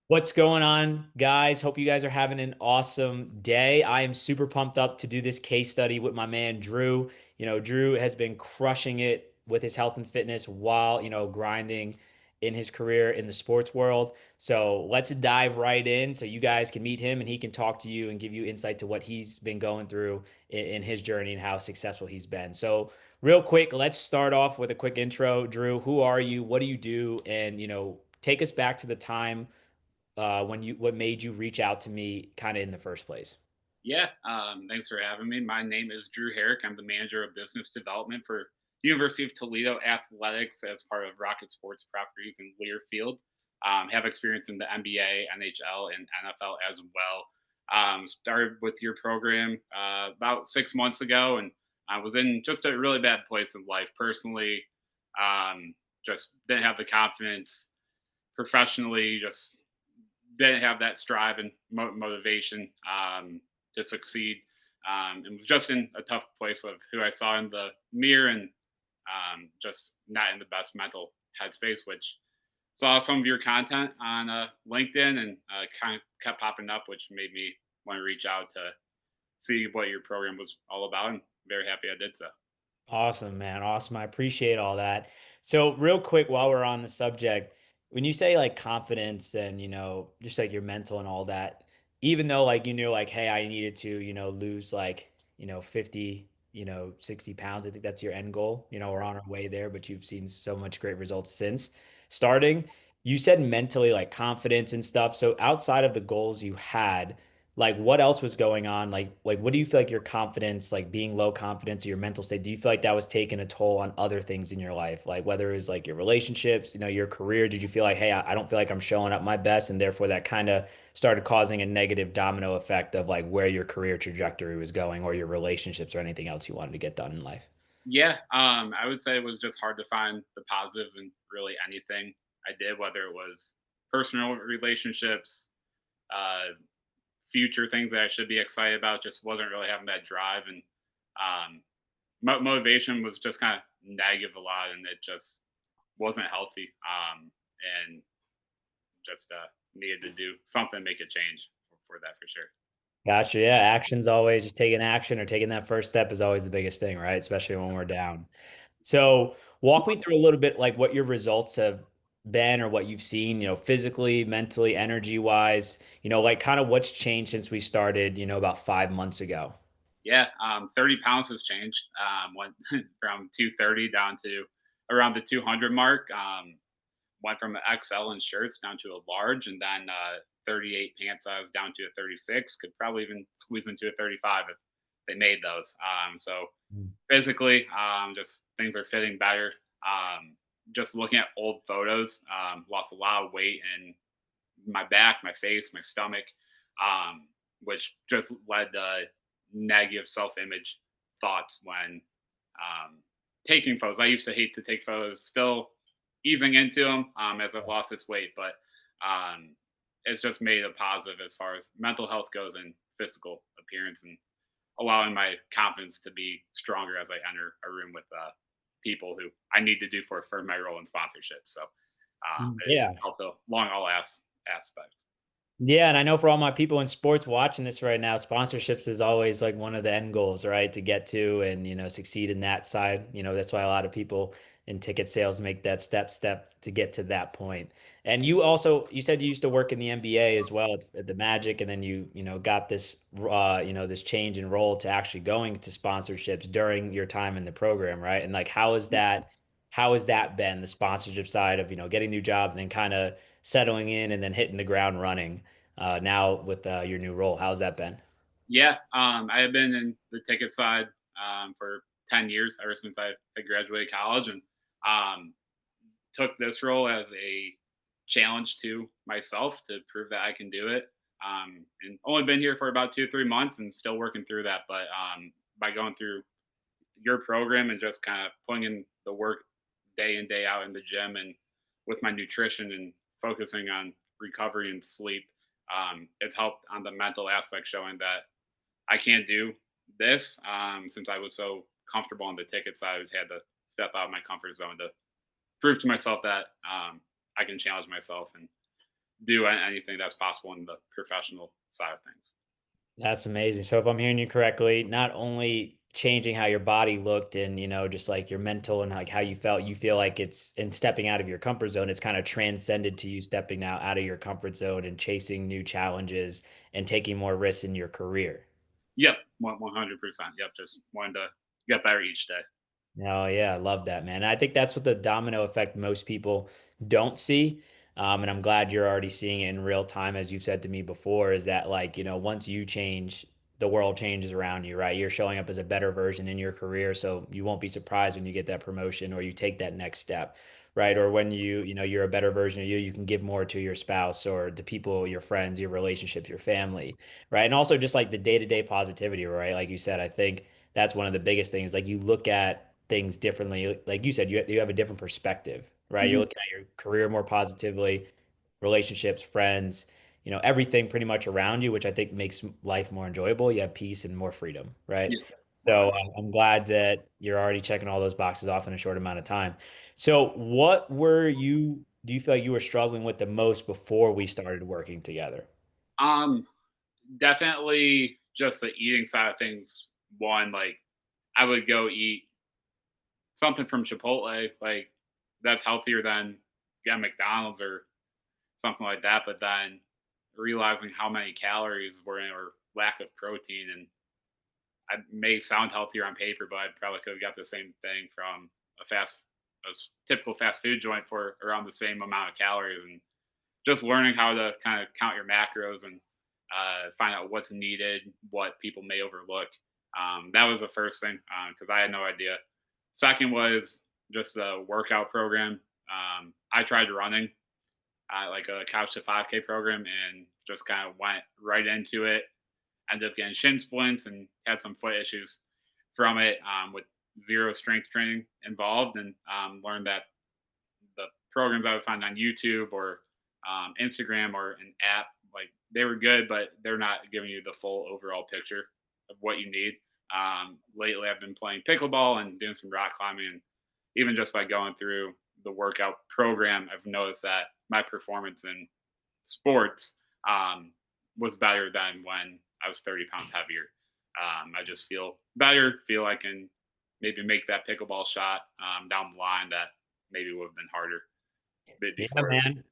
What's going on, guys? Hope you guys are having an awesome day. I am super pumped up to do this case study with my man Drew. Drew has been crushing it with his health and fitness while, grinding in his career in the sports world. So let's dive right in so you guys can meet him and he can talk to you and give you insight to what he's been going through in his journey and how successful he's been. So, real quick, let's start off with a quick intro. Drew, who are you? What do you do? And, take us back to the time what made you reach out to me kind of in the first place? Yeah, thanks for having me. My name is Drew Herrick. I'm the manager of business development for University of Toledo Athletics as part of Rocket Sports Properties in Learfield. Have experience in the NBA, NHL, and NFL as well. Started with your program about 6 months ago, and I was in just a really bad place in life personally. Just didn't have the confidence professionally. Just didn't have that strive and motivation to succeed. And was just in a tough place with who I saw in the mirror and just not in the best mental headspace, which saw some of your content on LinkedIn and kind of kept popping up, which made me want to reach out to see what your program was all about. And very happy I did so. Awesome, man. Awesome. I appreciate all that. So, real quick, while we're on the subject, when you say like confidence and, just like your mental and all that, even though like you knew like, hey, I needed to, lose like, 50, 60 pounds. I think that's your end goal. We're on our way there, but you've seen so much great results since starting. You said mentally like confidence and stuff. So, outside of the goals you had, like what else was going on, like what do you feel like your confidence, like being low confidence or your mental state, do you feel like that was taking a toll on other things in your life, like whether it was like your relationships, your career? Did you feel like, hey, I don't feel like I'm showing up my best, and therefore that kind of started causing a negative domino effect of like where your career trajectory was going, or your relationships, or anything else you wanted to get done in life? Yeah, I would say it was just hard to find the positives in really anything I did, whether it was personal relationships, uh, future things that I should be excited about. Just wasn't really having that drive, and um, motivation was just kind of negative a lot, and it just wasn't healthy. And just needed to do something, to make a change for that for sure. Gotcha. Yeah, action's always just taking action, or taking that first step is always the biggest thing, right? Especially when we're down. So walk me through a little bit like what your results have been, or what you've seen, physically, mentally, energy wise, like kind of what's changed since we started, about 5 months ago. Yeah, 30 pounds has changed. Went from 230 down to around the 200 mark. Went from an XL in shirts down to a large, and then 38 pant size down to a 36. Could probably even squeeze into a 35 if they made those. So Mm. physically, just things are fitting better. Just looking at old photos, lost a lot of weight in my back, my face, my stomach, which just led to negative self-image thoughts when um, taking photos. I used to hate to take photos, still easing into them as I've lost this weight, but um, it's just made a positive as far as mental health goes and physical appearance, and allowing my confidence to be stronger as I enter a room with people who I need to do for my role in sponsorship. So it's Yeah. helped along all aspects. Yeah, and I know for all my people in sports watching this right now, sponsorships is always like one of the end goals, right? To get to and succeed in that side. That's why a lot of people in ticket sales make that step to get to that point. And you said you used to work in the NBA as well at the Magic, and then you got this this change in role to actually going to sponsorships during your time in the program, right? And like how has that been, the sponsorship side of getting a new job and then kind of settling in and then hitting the ground running now with your new role? How's that been? Yeah, I have been in the ticket side for 10 years, ever since I graduated college, and um, took this role as a challenge to myself to prove that I can do it. And only been here for about 2 or 3 months and still working through that. But by going through your program and just kind of putting in the work day in day out in the gym and with my nutrition and focusing on recovery and sleep, it's helped on the mental aspect, showing that I can't do this since I was so comfortable on the ticket side. I had to step out of my comfort zone to prove to myself that I can challenge myself and do anything that's possible in the professional side of things. That's amazing. So if I'm hearing you correctly, not only changing how your body looked and, just like your mental and like how you felt, you feel like it's in stepping out of your comfort zone, it's kind of transcended to you stepping out of your comfort zone and chasing new challenges and taking more risks in your career. Yep, 100%. Yep, just wanting to get better each day. Oh yeah, I love that, man. I think that's what the domino effect most people don't see. And I'm glad you're already seeing it in real time, as you've said to me before, is that like, once you change, the world changes around you, right? You're showing up as a better version in your career. So you won't be surprised when you get that promotion or you take that next step, right? Or when you're a better version of you, you can give more to your spouse or the people, your friends, your relationships, your family, right? And also just like the day-to-day positivity, right? Like you said, I think that's one of the biggest things. Like you look at things differently. Like you said, you have a different perspective, right? You're Mhm. looking at your career more positively, relationships, friends, everything pretty much around you, which I think makes life more enjoyable. You have peace and more freedom, right? Yeah, So 100. I'm glad that you're already checking all those boxes off in a short amount of time. So what do you feel like you were struggling with the most before we started working together? Um, Definitely just the eating side of things. One, like I would go eat something from Chipotle, like that's healthier than McDonald's or something like that. But then realizing how many calories were in or lack of protein, and I may sound healthier on paper, but I probably could have got the same thing from typical fast food joint for around the same amount of calories. And just learning how to kind of count your macros and find out what's needed, what people may overlook. That was the first thing because I had no idea. Second was just a workout program. I tried running, like a couch to 5K program, and just kind of went right into it. Ended up getting shin splints and had some foot issues from it with zero strength training involved, and learned that the programs I would find on YouTube or Instagram or an app, like they were good, but they're not giving you the full overall picture of what you need. Lately, I've been playing pickleball and doing some rock climbing, and even just by going through the workout program, I've noticed that my performance in sports was better than when I was 30 pounds heavier. I just feel better, feel I can maybe make that pickleball shot down the line that maybe would have been harder bit Yeah, before. man.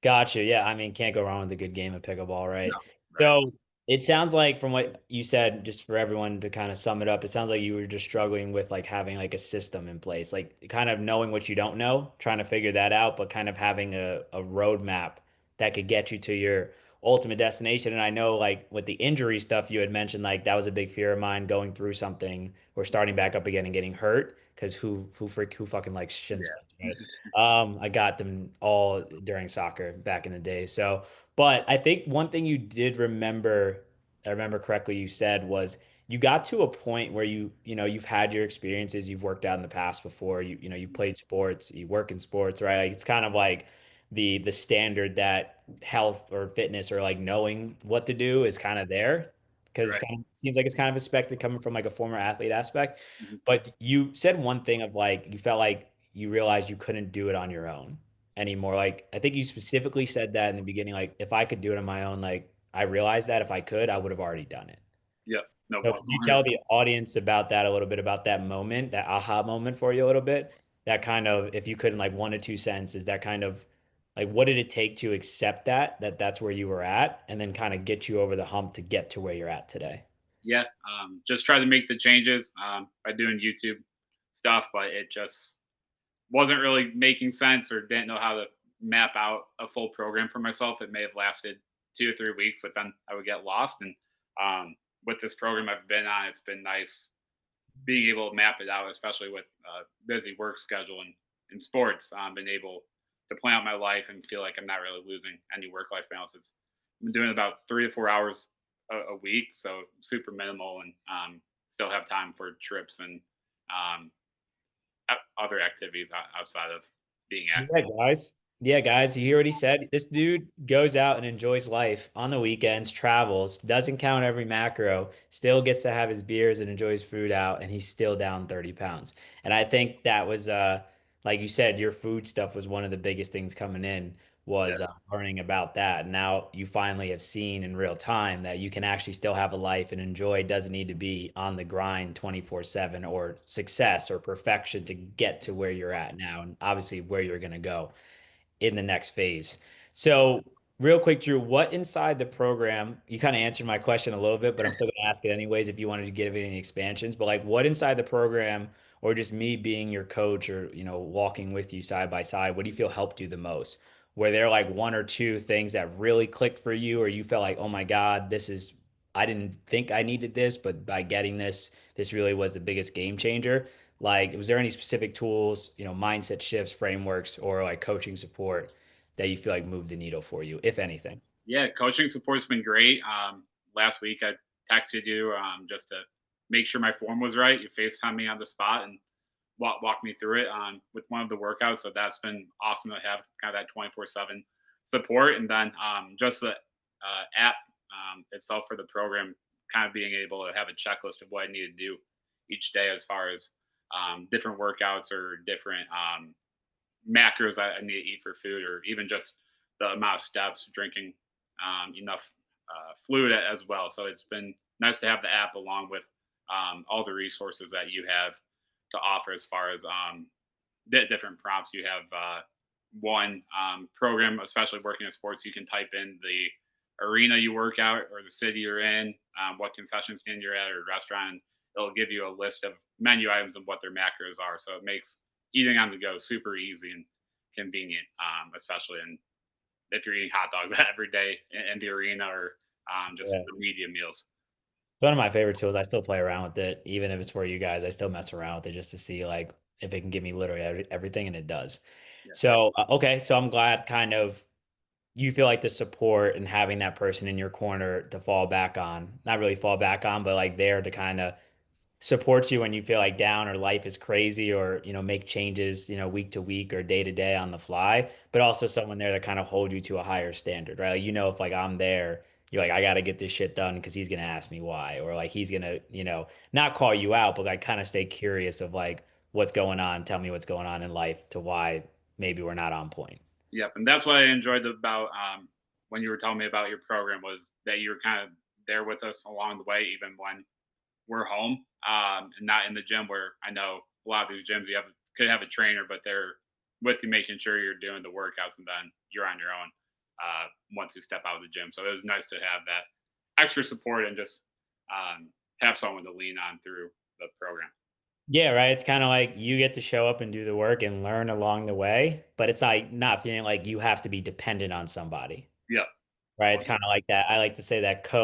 Gotcha. Yeah, I mean, can't go wrong with a good game of pickleball, No, right? right. So it sounds like from what you said, just for everyone to kind of sum it up, it sounds like you were just struggling with like having like a system in place, like kind of knowing what you don't know, trying to figure that out, but kind of having a roadmap that could get you to your ultimate destination. And I know like with the injury stuff you had mentioned, like that was a big fear of mine going through something or starting back up again and getting hurt. Because who fucking likes shin Yeah. splints, right? I got them all during soccer back in the day. So, but I think one thing you did remember, I remember correctly, you said was you got to a point where you've had your experiences, you've worked out in the past before, you played sports, you work in sports, right? Like it's kind of like the standard that health or fitness or like knowing what to do is kind of there because it's Right. kind of seems like it's kind of expected coming from like a former athlete aspect. Mhm. But you said one thing of like you felt like you realized you couldn't do it on your own anymore. Like I think you specifically said that in the beginning, like if I could do it on my own, like I realized that if I could, I would have already done it. Yep. No, So could you tell 100. the audience about that a little bit about that moment, that aha moment for you a little bit? That kind of, if you could in like 1 to 2 sentences, that kind of like what did it take to accept that that's where you were at and then kind of get you over the hump to get to where you're at today? Yeah. Just try to make the changes by doing YouTube stuff, but it just wasn't really making sense or didn't know how to map out a full program for myself. It may have lasted 2 or 3 weeks, but then I would get lost. And with this program I've been on, it's been nice being able to map it out, especially with a busy work schedule and in sports. Been able to plan out my life and feel like I'm not really losing any work life balance. I'm doing about 3 to 4 hours a week, so super minimal, and still have time for trips and um, other activities outside of being Yeah, active. guys. Yeah, guys, you hear what he said? This dude goes out and enjoys life on the weekends, travels, doesn't count every macro, still gets to have his beers and enjoys food out, and he's still down 30 pounds. And I think that was like you said, your food stuff was one of the biggest things coming in. was Yeah. learning about that. And now you finally have seen in real time that you can actually still have a life and enjoy. It doesn't need to be on the grind 24/7 or success or perfection to get to where you're at now, and obviously where you're going to go in the next phase. So, real quick, Drew, what inside the program, you kind of answered my question a little bit, but I'm still going to ask it anyways if you wanted to give any expansions. But like, what inside the program, or just me being your coach or, walking with you side by side, what do you feel helped you the most? Were there like one or two things that really clicked for you, or you felt like, oh my God, I didn't think I needed this, but by getting this, this really was the biggest game changer? Like, was there any specific tools, mindset shifts, frameworks, or like coaching support that you feel like moved the needle for you, if anything? Yeah, coaching support's been great. Last week I texted you just to make sure my form was right. You FaceTime me on the spot and walk me through it with one of the workouts. So that's been awesome to have kind of that 24/7 support. And then just the app itself for the program, kind of being able to have a checklist of what I need to do each day as far as different workouts or different macros I need to eat for food, or even just the amount of steps, drinking enough fluid as well. So it's been nice to have the app along with all the resources that you have to offer as far as different prompts. You have one program, especially working in sports, you can type in the arena you work out or the city you're in, what concession stand you're at or restaurant. And it'll give you a list of menu items and what their macros are. So it makes eating on the go super easy and convenient, especially if you're eating hot dogs every day in the arena or just Yeah. the media meals. It's one of my favorite tools. I still play around with it, even if it's for you guys. I still mess around with it just to see like if it can give me literally everything, and it does. Yeah. So, okay, so I'm glad kind of you feel like the support and having that person in your corner to fall back on, not really fall back on, but like there to kind of supports you when you feel like down or life is crazy, or make changes week to week or day to day on the fly, but also someone there to kind of hold you to a higher standard, right? Like, if like I'm there, you're like, I got to get this shit done because he's gonna ask me why, or like he's gonna not call you out, but like kind of stay curious of like what's going on, tell me what's going on in life to why maybe we're not on point. Yep, and that's what I enjoyed about when you were telling me about your program was that you were kind of there with us along the way, even when we're home and not in the gym. Where I know a lot of these gyms you could have a trainer, but they're with you making sure you're doing the workouts, and then you're on your own once you step out of the gym. So it was nice to have that extra support and just have someone to lean on through the program. Yeah, right. It's kind of like you get to show up and do the work and learn along the way, but it's like not feeling like you have to be dependent on somebody. Yep. Right, it's 100. kinda like that. I like to say that I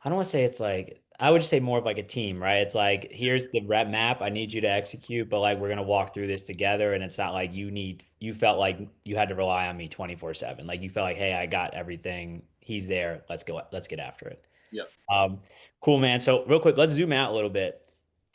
don't wanna say it's like I would just say more of like a team, right? It's like, "Here's the rep map, I need you to execute, but, like, we're gonna walk through this together," and it's not like you felt like you had to rely on me 24/7. Like, you felt like, "Hey, I got everything. He's there. Let's get after it." Yep. Um, cool, man. So real quick, let's zoom out a little bit.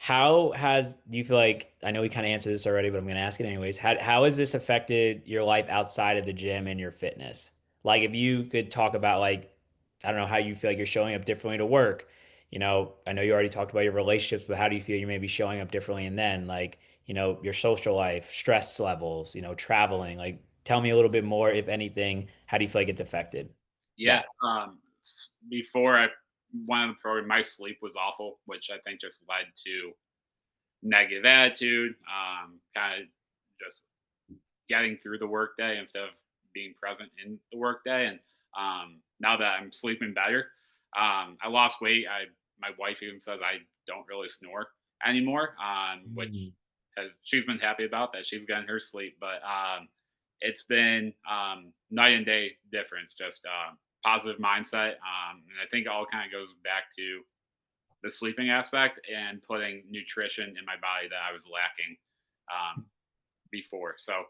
Do you feel like, I know we kind of answered this already, but I'm going to ask it anyways. How has this affected your life outside of the gym and your fitness? Like if you could talk about like, I don't know, how you feel like you're showing up differently to work. I know you already talked about your relationships, but how do you feel you may be showing up differently? And then like, your social life, stress levels, traveling, like tell me a little bit more, if anything, how do you feel like it's affected Yeah. that? Before I went on the program, my sleep was awful, which I think just led to negative attitude, kind of just getting through the workday instead of being present in the workday. And now that I'm sleeping better, I lost weight. My wife even says I don't really snore anymore, which she's been happy about that. She's getting her sleep, but it's been night and day difference. Just positive mindset, and I think it all kind of goes back to the sleeping aspect and putting nutrition in my body that I was lacking before. So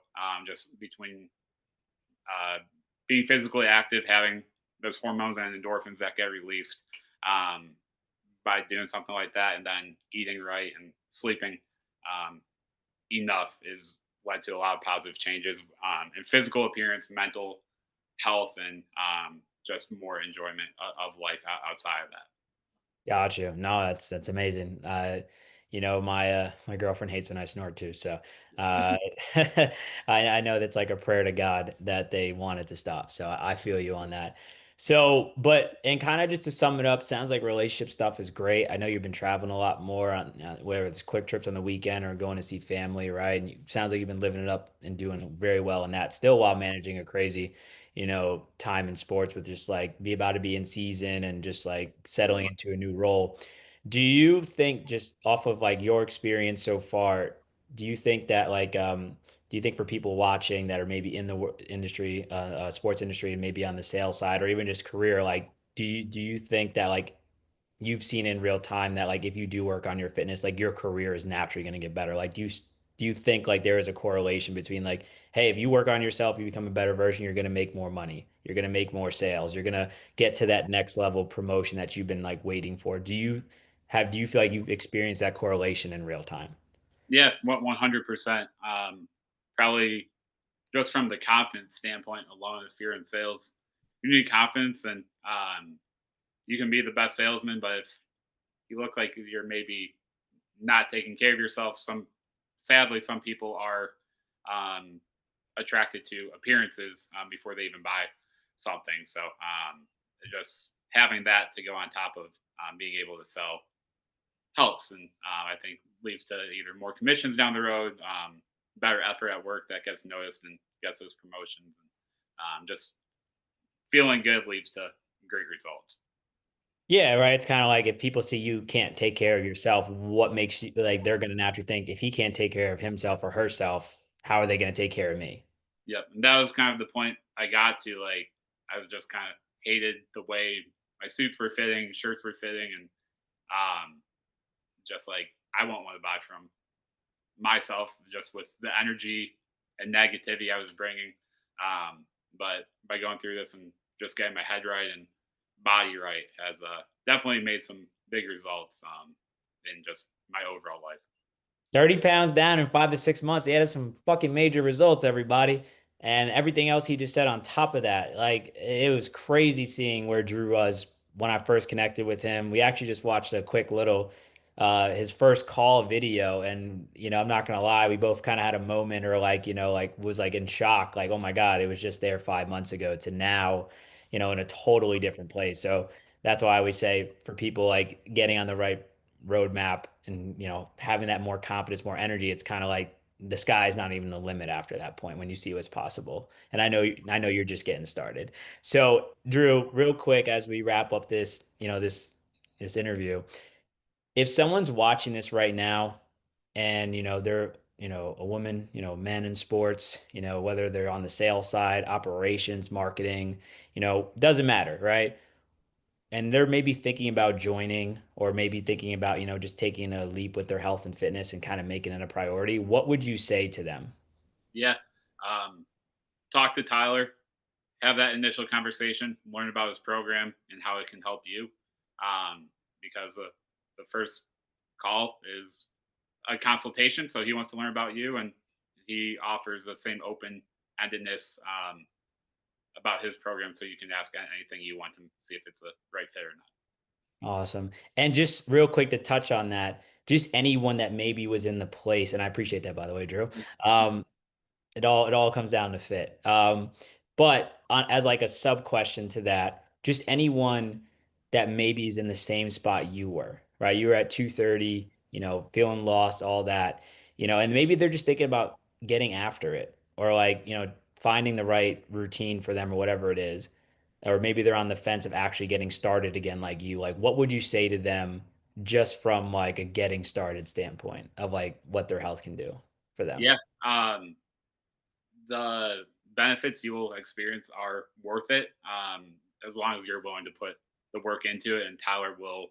just between uh, being physically active, having those hormones and endorphins that get released um, by doing something like that, and then eating right and sleeping um, enough is led to a lot of positive changes in physical appearance, mental health, and just more enjoyment of life outside of that. Got you. No, that's amazing. My girlfriend hates when I snore too, so uh, I know that's like a prayer to God that they want it to stop. So I feel you on that. So, but and kind of just to sum it up, sounds like relationship stuff is great. I know you've been traveling a lot more on whether it's quick trips on the weekend or going to see family, right? And sounds like you've been living it up and doing very well in that, still while managing a crazy, time in sports with just like be about to be in season and just like settling into a new role. Do you think just off of like your experience so far, do you think that do you think for people watching that are maybe in the industry, sports industry, and maybe on the sales side or even just career, like do you think that like you've seen in real time that like if you do work on your fitness, like your career is naturally going to get better? Like do you think like there is a correlation between like, hey, if you work on yourself, you become a better version, you're going to make more money, you're going to make more sales, you're going to get to that next level promotion that you've been like waiting for? Do you feel like you've experienced that correlation in real time? Yeah, 100%. Probably just from the confidence standpoint alone, if you're in sales, you need confidence, and you can be the best salesman, but if you look like you're maybe not taking care of yourself, sadly some people are um, attracted to appearances before they even buy something. So just having that to go on top of being able to sell helps, and I think leads to either more commissions down the road, better effort at work that gets noticed and gets those promotions, and just feeling good leads to great results. Yeah, right. It's kind of like if people see you can't take care of yourself, what makes you like they're going to naturally think if he can't take care of himself or herself, how are they going to take care of me? Yep, and that was kind of the point I got to. Like, I was just kind of hated the way my suits were fitting, shirts were fitting, and um, just like I won't want to buy from myself just with the energy and negativity I was bringing. But by going through this and just getting my head right and body right has definitely made some big results in just my overall life. 30 pounds down in 5 to 6 months. He had some fucking major results, everybody. And everything else he just said on top of that. Like, it was crazy seeing where Drew was when I first connected with him. We actually just watched a quick little, his first call video. And, I'm not going to lie, we both kind of had a moment or like, like was like in shock. Like, oh my God, it was just there 5 months ago to now, in a totally different place. So that's why I always say for people like getting on the right roadmap and having that more confidence, more energy, it's kind of like the sky's not even the limit after that point when you see what's possible. And I know you're just getting started. So Drew, real quick as we wrap up this interview, if someone's watching this right now and they're a woman, men in sports, whether they're on the sales side, operations, marketing, doesn't matter, right? And they're maybe thinking about joining or maybe thinking about, just taking a leap with their health and fitness and kind of making it a priority, what would you say to them? Yeah, um, talk to Tyler, have that initial conversation, learn about his program and how it can help you. Because the first call is a consultation, so he wants to learn about you, and he offers the same open endedness about his program, so you can ask anything you want to see if it's a right fit or not. Awesome. And just real quick to touch on that, just anyone that maybe was in the place, and I appreciate that by the way, Drew. Um, it all comes down to fit. But as like a sub question to that, just anyone that maybe is in the same spot you were, right? You were at 230, feeling lost, all that, and maybe they're just thinking about getting after it or like, finding the right routine for them or whatever it is. Or maybe they're on the fence of actually getting started again like you. Like, what would you say to them just from like a getting started standpoint of like what their health can do for them? Yeah, the benefits you will experience are worth it, as long as you're willing to put the work into it. And Tyler will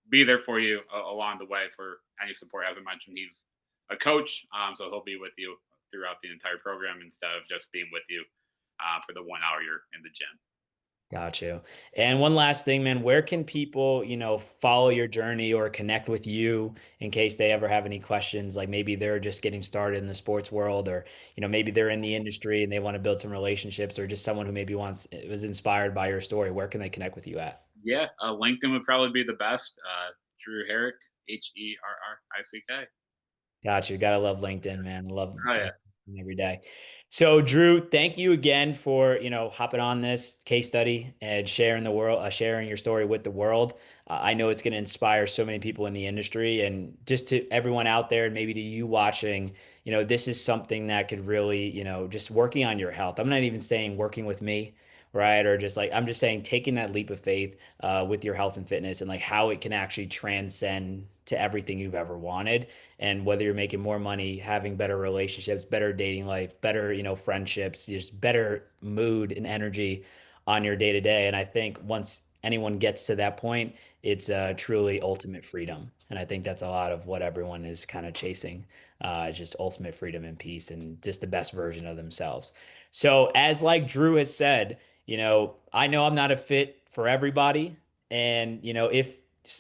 be there for you along the way for any support. As I mentioned, he's a coach, so he'll be with you throughout the entire program instead of just being with you for the 1 hour you're in the gym. Got you. And one last thing, man, where can people, follow your journey or connect with you in case they ever have any questions? Like maybe they're just getting started in the sports world, or, maybe they're in the industry and they want to build some relationships, or just someone who maybe was inspired by your story. Where can they connect with you at? Yeah, LinkedIn would probably be the best. Drew Herrick, Herrick. Gotcha. Gotta love LinkedIn, man. Oh Love yeah. every day. So, Drew, thank you again for hopping on this case study and sharing the world, sharing your story with the world. I know it's going to inspire so many people in the industry, and just to everyone out there, and maybe to you watching. This is something that could really, just working on your health. I'm not even saying working with me, right? Or just like I'm just saying taking that leap of faith with your health and fitness, and like how it can actually transcend to everything you've ever wanted. And whether you're making more money, having better relationships, better dating life, better, friendships, just better mood and energy on your day to day. And I think once anyone gets to that point, it's truly ultimate freedom. And I think that's a lot of what everyone is kind of chasing, just ultimate freedom and peace and just the best version of themselves. So, as like Drew has said, I know I'm not a fit for everybody. And,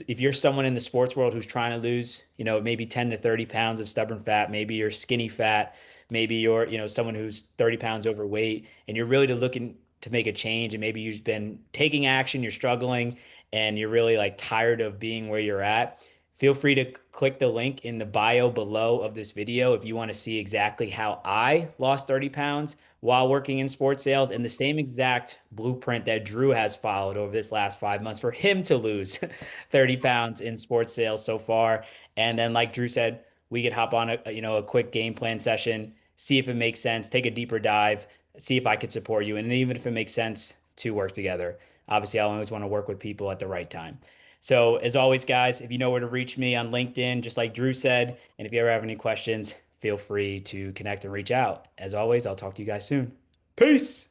if you're someone in the sports world who's trying to lose, maybe 10 to 30 pounds of stubborn fat, maybe you're skinny fat, maybe you're, someone who's 30 pounds overweight, and you're really looking to make a change, and maybe you've been taking action, you're struggling, and you're really like tired of being where you're at, feel free to click the link in the bio below of this video if you want to see exactly how I lost 30 pounds while working in sports sales, and the same exact blueprint that Drew has followed over this last 5 months for him to lose 30 pounds in sports sales so far. And then, like Drew said, we could hop on a quick game plan session, see if it makes sense, take a deeper dive, see if I could support you. And even if it makes sense to work together, obviously, I always want to work with people at the right time. So, as always, guys, if you know where to reach me on LinkedIn, just like Drew said, and if you ever have any questions, feel free to connect and reach out. As always, I'll talk to you guys soon. Peace.